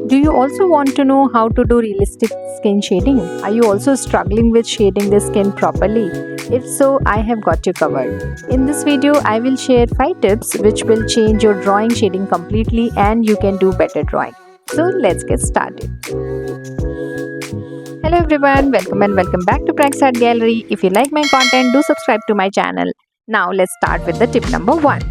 Do you also want to know how to do realistic skin shading? Are you also struggling with shading the skin properly? If so, I have got you covered. In this video, I will share 5 tips which will change your drawing shading completely and you can do better drawing. So let's get started. Hello everyone, welcome and welcome back to Prax Art Gallery. If you like my content, do subscribe to my channel. Now let's start with the tip number 1.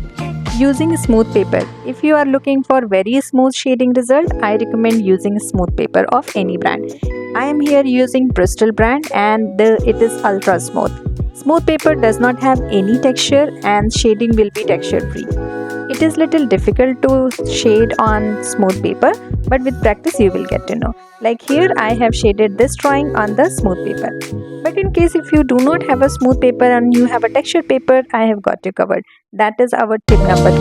Using smooth paper. If you are looking for very smooth shading result, I recommend using smooth paper of any brand. I am here using Bristol brand and it is ultra smooth. Smooth paper does not have any texture and shading will be texture free. It is little difficult to shade on smooth paper, but with practice you will get to know. Like here I have shaded this drawing on the smooth paper. But in case if you do not have a smooth paper and you have a textured paper, I have got you covered. That is our tip number 2.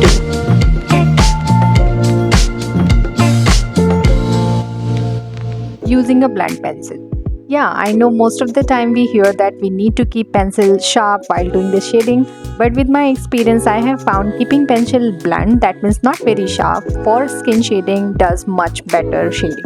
Using a blunt pencil. Yeah, I know most of the time we hear that we need to keep pencil sharp while doing the shading, but with my experience I have found keeping pencil blunt, that means not very sharp, for skin shading does much better shading.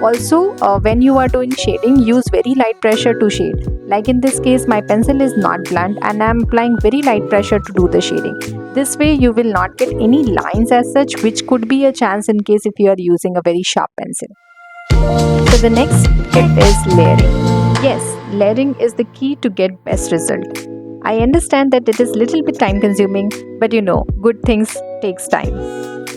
Also, when you are doing shading, use very light pressure to shade. Like in this case, my pencil is not blunt and I am applying very light pressure to do the shading. This way you will not get any lines as such, which could be a chance in case if you are using a very sharp pencil. So the next tip is layering. Yes, layering is the key to get best result. I understand that it is little bit time consuming, but you know, good things takes time.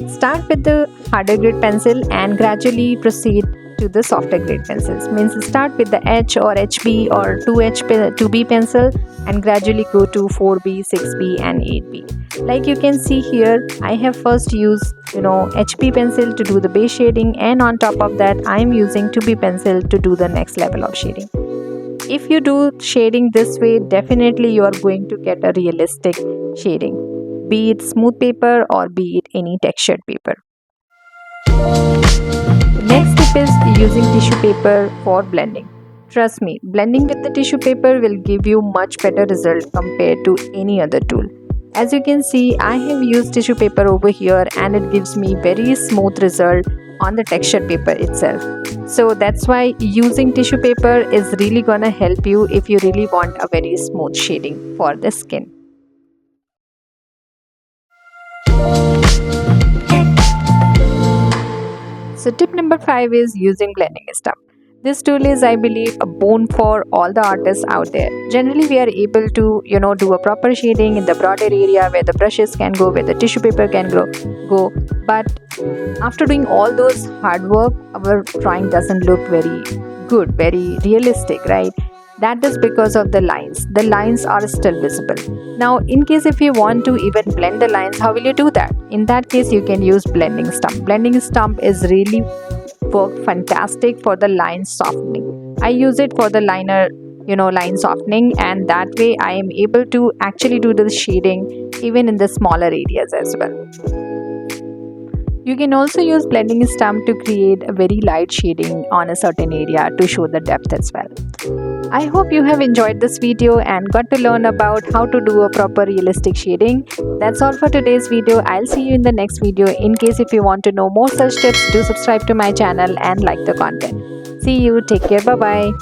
Start with the harder grade pencil and gradually proceed to the softer grade pencils. Means start with the H or HB or 2B pencil and gradually go to 4B, 6B and 8B. Like you can see here, I have first used HB pencil to do the base shading, and on top of that I am using 2B pencil to do the next level of shading. If you do shading this way, definitely you are going to get a realistic shading, be it smooth paper or be it any textured paper. Next tip is using tissue paper for blending. Trust me, blending with the tissue paper will give you much better result compared to any other tool. As you can see, I have used tissue paper over here and it gives me very smooth result on the textured paper itself. So that's why using tissue paper is really gonna help you if you really want a very smooth shading for the skin. So tip number 5 is using blending stump. This tool is, I believe, a boon for all the artists out there. Generally, we are able to, do a proper shading in the broader area where the brushes can go, where the tissue paper can go. But after doing all those hard work, our drawing doesn't look very good, very realistic, right? That is because of the lines. The lines are still visible. Now, in case if you want to even blend the lines, how will you do that? In that case, you can use blending stump. Blending stump is really work fantastic for the line softening. I use it for the line softening, and that way I am able to actually do the shading even in the smaller areas as well. You can also use blending stump to create a very light shading on a certain area to show the depth as well. I hope you have enjoyed this video and got to learn about how to do a proper realistic shading. That's all for today's video. I'll see you in the next video. In case if you want to know more such tips, do subscribe to my channel and like the content. See you. Take care. Bye-bye.